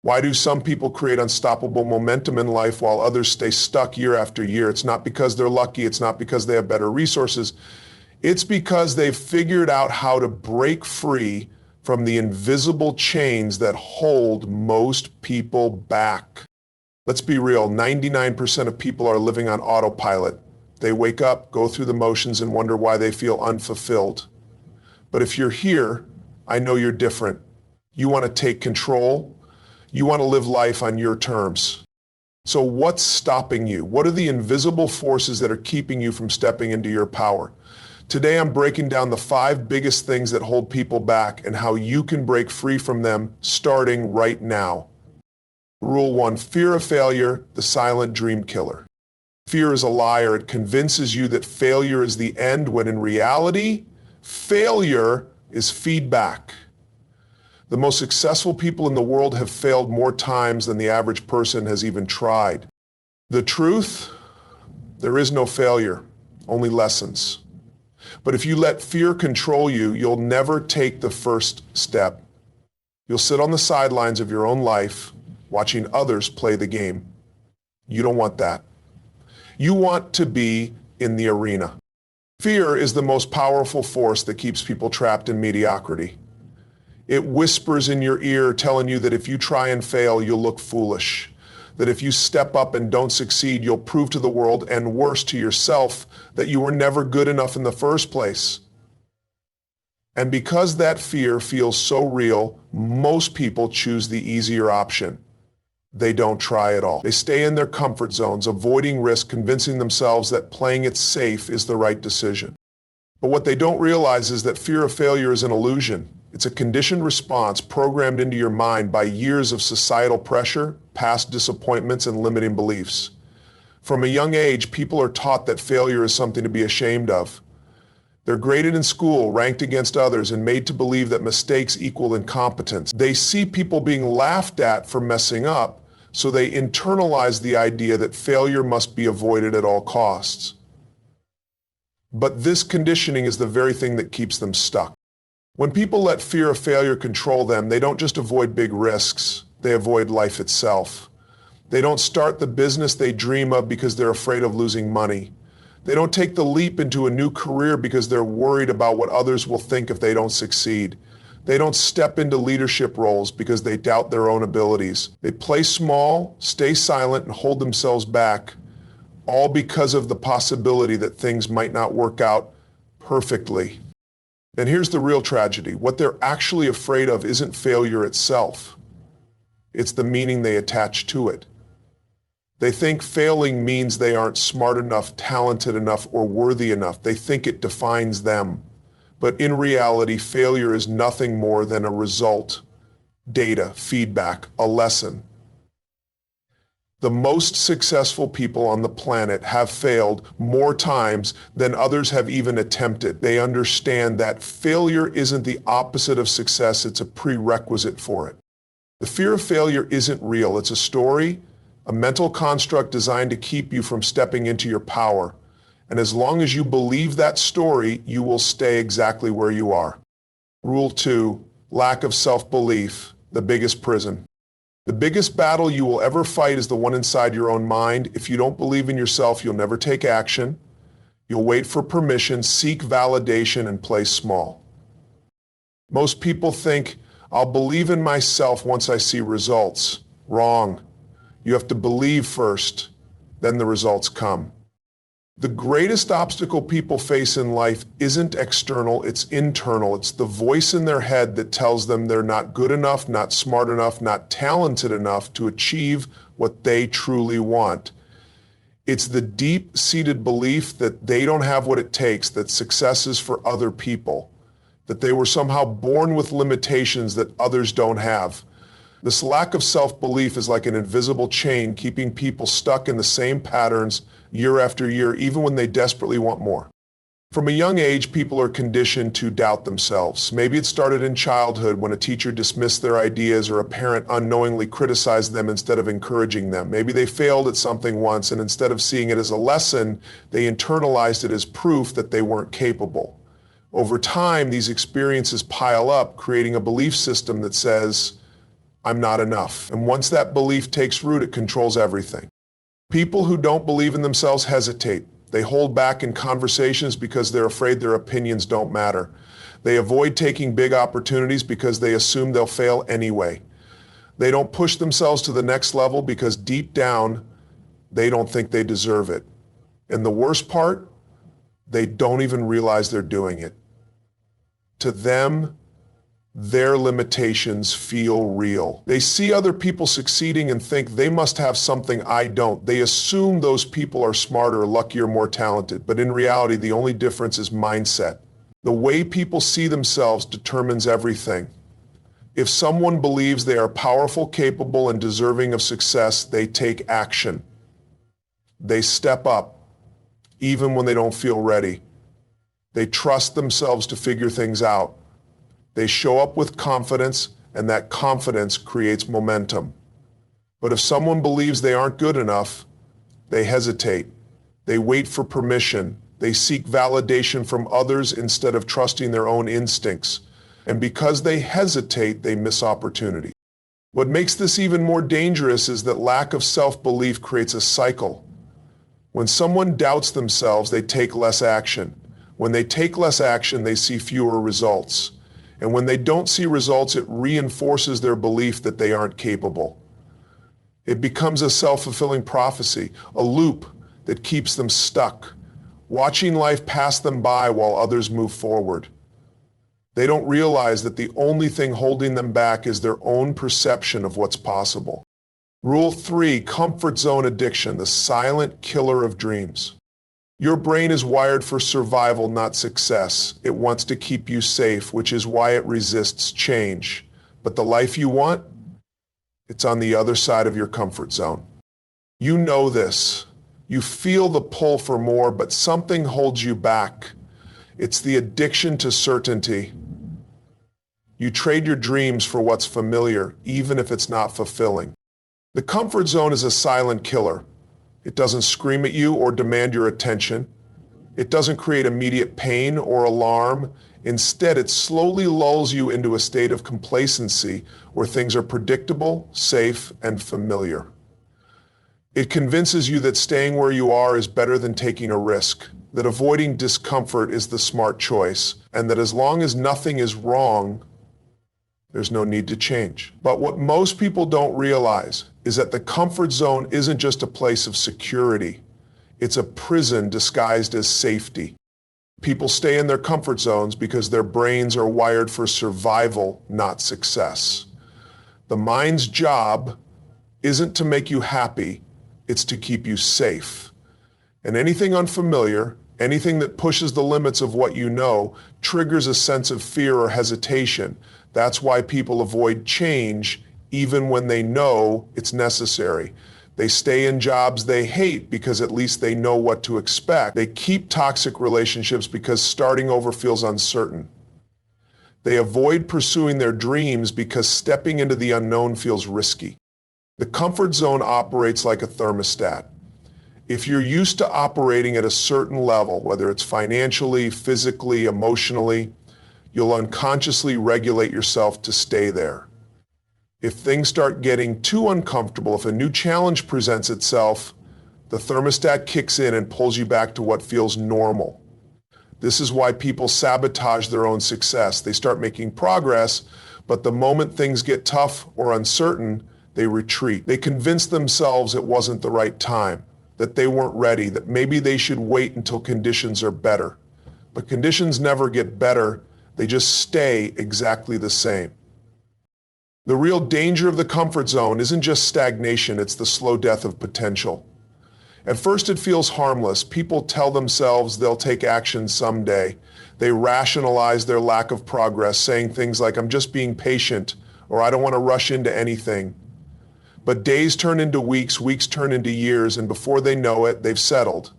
Why do some people create unstoppable momentum in life while others stay stuck year after year? It's not because they're lucky. It's not because they have better resources. It's because they've figured out how to break free from the invisible chains that hold most people back. Let's be real, 99% of people are living on autopilot. They wake up, go through the motions, and wonder why they feel unfulfilled. But if you're here, I know you're different. You want to take control. You want to live life on your terms. So what's stopping you? What are the invisible forces that are keeping you from stepping into your power? Today, I'm breaking down the 5 biggest things that hold people back and how you can break free from them starting right now. Rule 1, fear of failure, the silent dream killer. Fear is a liar. It convinces you that failure is the end, when in reality, failure is feedback. The most successful people in the world have failed more times than the average person has even tried. The truth? There is no failure, only lessons. But if you let fear control you, you'll never take the first step. You'll sit on the sidelines of your own life, watching others play the game. You don't want that. You want to be in the arena. Fear is the most powerful force that keeps people trapped in mediocrity. It whispers in your ear, telling you that if you try and fail, you'll look foolish. That if you step up and don't succeed, you'll prove to the world, and worse, to yourself, that you were never good enough in the first place. And because that fear feels so real, most people choose the easier option. They don't try at all. They stay in their comfort zones, avoiding risk, convincing themselves that playing it safe is the right decision. But what they don't realize is that fear of failure is an illusion. It's a conditioned response programmed into your mind by years of societal pressure, past disappointments, and limiting beliefs. From a young age, people are taught that failure is something to be ashamed of. They're graded in school, ranked against others, and made to believe that mistakes equal incompetence. They see people being laughed at for messing up, so they internalize the idea that failure must be avoided at all costs. But this conditioning is the very thing that keeps them stuck. When people let fear of failure control them, they don't just avoid big risks, they avoid life itself. They don't start the business they dream of because they're afraid of losing money. They don't take the leap into a new career because they're worried about what others will think if they don't succeed. They don't step into leadership roles because they doubt their own abilities. They play small, stay silent, and hold themselves back, all because of the possibility that things might not work out perfectly. And here's the real tragedy. What they're actually afraid of isn't failure itself. It's the meaning they attach to it. They think failing means they aren't smart enough, talented enough, or worthy enough. They think it defines them. But in reality, failure is nothing more than a result, data, feedback, a lesson. The most successful people on the planet have failed more times than others have even attempted. They understand that failure isn't the opposite of success, it's a prerequisite for it. The fear of failure isn't real. It's a story, a mental construct designed to keep you from stepping into your power. And as long as you believe that story, you will stay exactly where you are. Rule 2, lack of self-belief, the biggest prison. The biggest battle you will ever fight is the one inside your own mind. If you don't believe in yourself, you'll never take action. You'll wait for permission, seek validation, and play small. Most people think, I'll believe in myself once I see results. Wrong. You have to believe first, then the results come. The greatest obstacle people face in life isn't external, it's internal. It's the voice in their head that tells them they're not good enough, not smart enough, not talented enough to achieve what they truly want. It's the deep-seated belief that they don't have what it takes, that success is for other people, that they were somehow born with limitations that others don't have. This lack of self-belief is like an invisible chain keeping people stuck in the same patterns year after year, even when they desperately want more. From a young age, people are conditioned to doubt themselves. Maybe it started in childhood when a teacher dismissed their ideas or a parent unknowingly criticized them instead of encouraging them. Maybe they failed at something once, and instead of seeing it as a lesson, they internalized it as proof that they weren't capable. Over time, these experiences pile up, creating a belief system that says, I'm not enough. And once that belief takes root, it controls everything. People who don't believe in themselves hesitate. They hold back in conversations because they're afraid their opinions don't matter. They avoid taking big opportunities because they assume they'll fail anyway. They don't push themselves to the next level because deep down, they don't think they deserve it. And the worst part, they don't even realize they're doing it. To them, their limitations feel real. They see other people succeeding and think they must have something I don't. They assume those people are smarter, luckier, more talented. But in reality, the only difference is mindset. The way people see themselves determines everything. If someone believes they are powerful, capable, and deserving of success, they take action. They step up, even when they don't feel ready. They trust themselves to figure things out. They show up with confidence, and that confidence creates momentum. But if someone believes they aren't good enough, they hesitate. They wait for permission. They seek validation from others instead of trusting their own instincts. And because they hesitate, they miss opportunity. What makes this even more dangerous is that lack of self-belief creates a cycle. When someone doubts themselves, they take less action. When they take less action, they see fewer results. And when they don't see results, it reinforces their belief that they aren't capable. It becomes a self-fulfilling prophecy, a loop that keeps them stuck, watching life pass them by while others move forward. They don't realize that the only thing holding them back is their own perception of what's possible. Rule 3, comfort zone addiction, the silent killer of dreams. Your brain is wired for survival, not success. It wants to keep you safe, which is why it resists change. But the life you want, it's on the other side of your comfort zone. You know this. You feel the pull for more, but something holds you back. It's the addiction to certainty. You trade your dreams for what's familiar, even if it's not fulfilling. The comfort zone is a silent killer. It doesn't scream at you or demand your attention. It doesn't create immediate pain or alarm. Instead, it slowly lulls you into a state of complacency where things are predictable, safe, and familiar. It convinces you that staying where you are is better than taking a risk, that avoiding discomfort is the smart choice, and that as long as nothing is wrong, there's no need to change. But what most people don't realize is that the comfort zone isn't just a place of security. It's a prison disguised as safety. People stay in their comfort zones because their brains are wired for survival, not success. The mind's job isn't to make you happy, it's to keep you safe. And anything unfamiliar, anything that pushes the limits of what you know, triggers a sense of fear or hesitation. That's why people avoid change even when they know it's necessary. They stay in jobs they hate because at least they know what to expect. They keep toxic relationships because starting over feels uncertain. They avoid pursuing their dreams because stepping into the unknown feels risky. The comfort zone operates like a thermostat. If you're used to operating at a certain level, whether it's financially, physically, emotionally, you'll unconsciously regulate yourself to stay there. If things start getting too uncomfortable, if a new challenge presents itself, the thermostat kicks in and pulls you back to what feels normal. This is why people sabotage their own success. They start making progress, but the moment things get tough or uncertain, they retreat. They convince themselves it wasn't the right time, that they weren't ready, that maybe they should wait until conditions are better. But conditions never get better, they just stay exactly the same. The real danger of the comfort zone isn't just stagnation, it's the slow death of potential. At first it feels harmless. People tell themselves they'll take action someday. They rationalize their lack of progress, saying things like, I'm just being patient, or I don't want to rush into anything. But days turn into weeks, weeks turn into years, and before they know it, they've settled.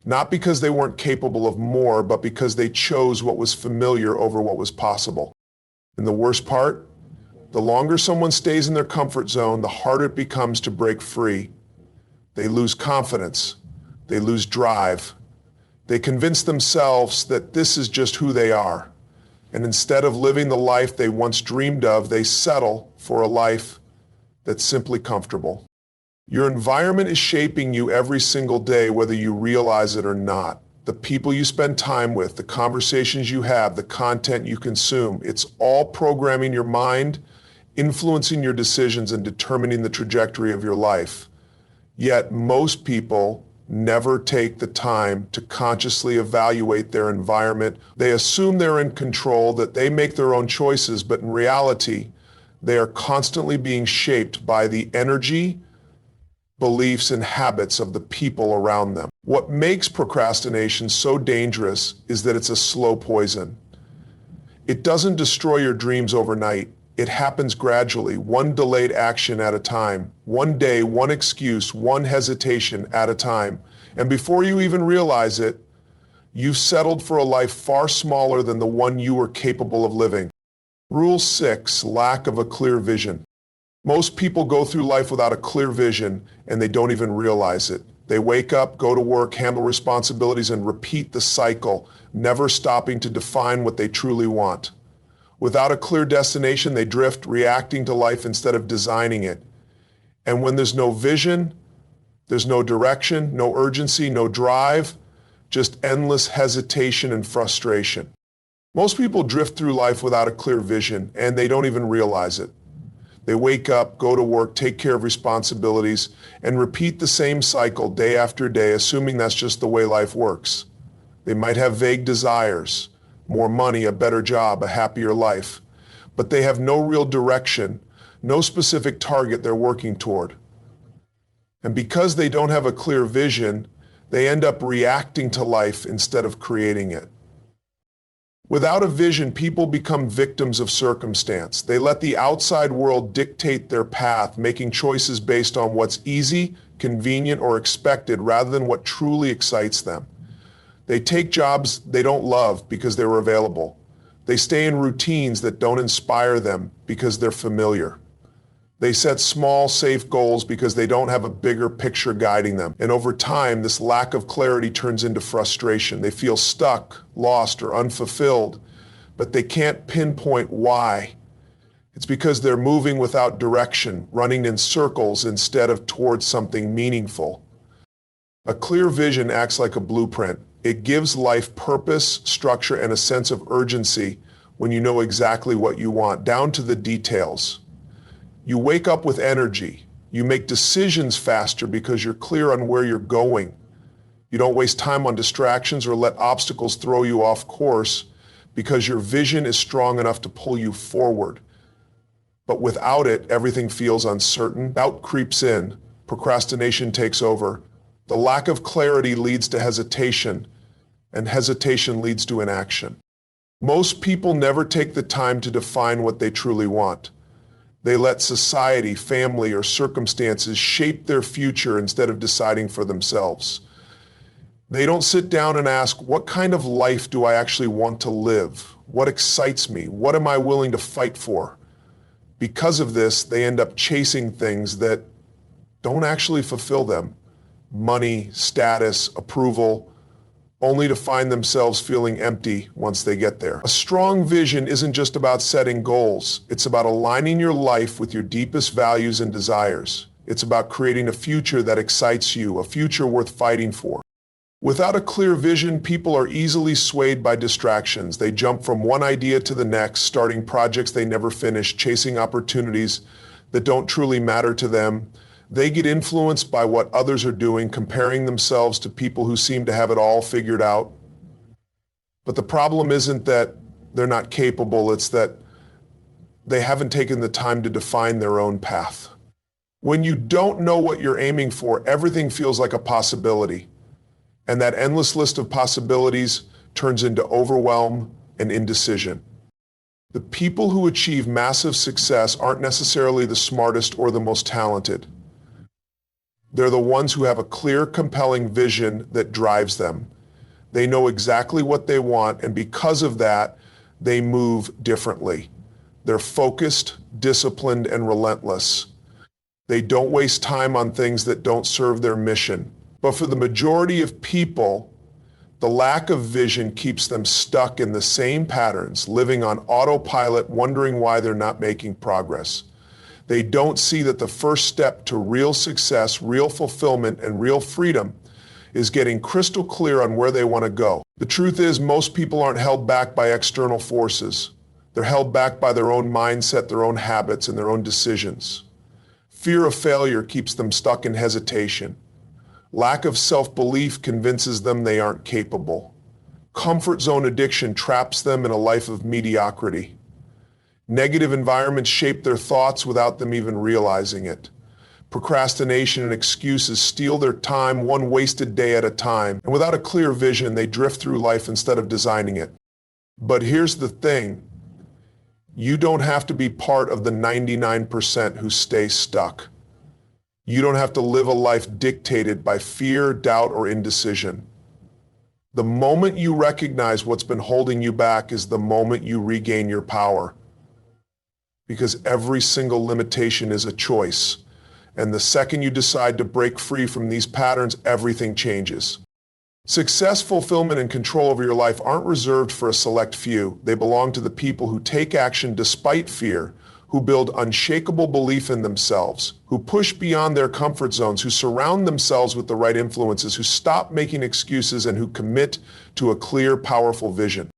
Not because they weren't capable of more, but because they chose what was familiar over what was possible. And the worst part? The longer someone stays in their comfort zone, the harder it becomes to break free. They lose confidence. They lose drive. They convince themselves that this is just who they are. And instead of living the life they once dreamed of, they settle for a life that's simply comfortable. Your environment is shaping you every single day, whether you realize it or not. The people you spend time with, the conversations you have, the content you consume, it's all programming your mind, influencing your decisions, and determining the trajectory of your life. Yet most people never take the time to consciously evaluate their environment. They assume they're in control, that they make their own choices, but in reality, they are constantly being shaped by the energy, beliefs, and habits of the people around them. What makes procrastination so dangerous is that it's a slow poison. It doesn't destroy your dreams overnight. It happens gradually, one delayed action at a time, one day, one excuse, one hesitation at a time. And before you even realize it, you've settled for a life far smaller than the one you were capable of living. Rule 6, lack of a clear vision. Most people go through life without a clear vision, and they don't even realize it. They wake up, go to work, handle responsibilities, and repeat the cycle, never stopping to define what they truly want. Without a clear destination, they drift, reacting to life instead of designing it. And when there's no vision, there's no direction, no urgency, no drive, just endless hesitation and frustration. Most people drift through life without a clear vision, and they don't even realize it. They wake up, go to work, take care of responsibilities, and repeat the same cycle day after day, assuming that's just the way life works. They might have vague desires, more money, a better job, a happier life, but they have no real direction, no specific target they're working toward. And because they don't have a clear vision, they end up reacting to life instead of creating it. Without a vision, people become victims of circumstance. They let the outside world dictate their path, making choices based on what's easy, convenient, or expected rather than what truly excites them. They take jobs they don't love because they were available. They stay in routines that don't inspire them because they're familiar. They set small, safe goals because they don't have a bigger picture guiding them. And over time, this lack of clarity turns into frustration. They feel stuck, lost, or unfulfilled, but they can't pinpoint why. It's because they're moving without direction, running in circles instead of towards something meaningful. A clear vision acts like a blueprint. It gives life purpose, structure, and a sense of urgency when you know exactly what you want, down to the details. You wake up with energy. You make decisions faster because you're clear on where you're going. You don't waste time on distractions or let obstacles throw you off course because your vision is strong enough to pull you forward. But without it, everything feels uncertain. Doubt creeps in. Procrastination takes over. The lack of clarity leads to hesitation, and hesitation leads to inaction. Most people never take the time to define what they truly want. They let society, family, or circumstances shape their future instead of deciding for themselves. They don't sit down and ask, what kind of life do I actually want to live? What excites me? What am I willing to fight for? Because of this, they end up chasing things that don't actually fulfill them. Money, status, approval, only to find themselves feeling empty once they get there. A strong vision isn't just about setting goals. It's about aligning your life with your deepest values and desires. It's about creating a future that excites you, a future worth fighting for. Without a clear vision, people are easily swayed by distractions. They jump from one idea to the next, starting projects they never finish, chasing opportunities that don't truly matter to them. They get influenced by what others are doing, comparing themselves to people who seem to have it all figured out. But the problem isn't that they're not capable, it's that they haven't taken the time to define their own path. When you don't know what you're aiming for, everything feels like a possibility. And that endless list of possibilities turns into overwhelm and indecision. The people who achieve massive success aren't necessarily the smartest or the most talented. They're the ones who have a clear, compelling vision that drives them. They know exactly what they want, and because of that, they move differently. They're focused, disciplined, and relentless. They don't waste time on things that don't serve their mission. But for the majority of people, The lack of vision keeps them stuck in the same patterns, living on autopilot, wondering why they're not making progress. They don't see that the first step to real success, real fulfillment, and real freedom is getting crystal clear on where they want to go. The truth is, most people aren't held back by external forces. They're held back by their own mindset, their own habits, and their own decisions. Fear of failure keeps them stuck in hesitation. Lack of self-belief convinces them they aren't capable. Comfort zone addiction traps them in a life of mediocrity. Negative environments shape their thoughts without them even realizing it. Procrastination and excuses steal their time one wasted day at a time, and without a clear vision, they drift through life instead of designing it. But here's the thing. You don't have to be part of the 99% who stay stuck. You don't have to live a life dictated by fear, doubt, or indecision. The moment you recognize what's been holding you back is the moment you regain your power. Because every single limitation is a choice. And the second you decide to break free from these patterns, everything changes. Success, fulfillment, and control over your life aren't reserved for a select few. They belong to the people who take action despite fear, who build unshakable belief in themselves, who push beyond their comfort zones, who surround themselves with the right influences, who stop making excuses, and who commit to a clear, powerful vision.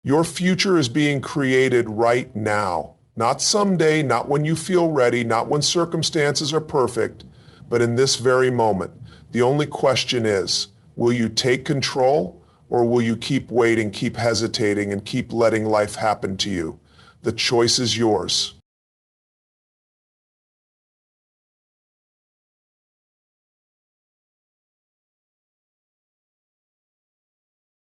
Your future is being created right now. Not someday, not when you feel ready, not when circumstances are perfect, but in this very moment. The only question is, will you take control, or will you keep waiting, keep hesitating, and keep letting life happen to you? The choice is yours.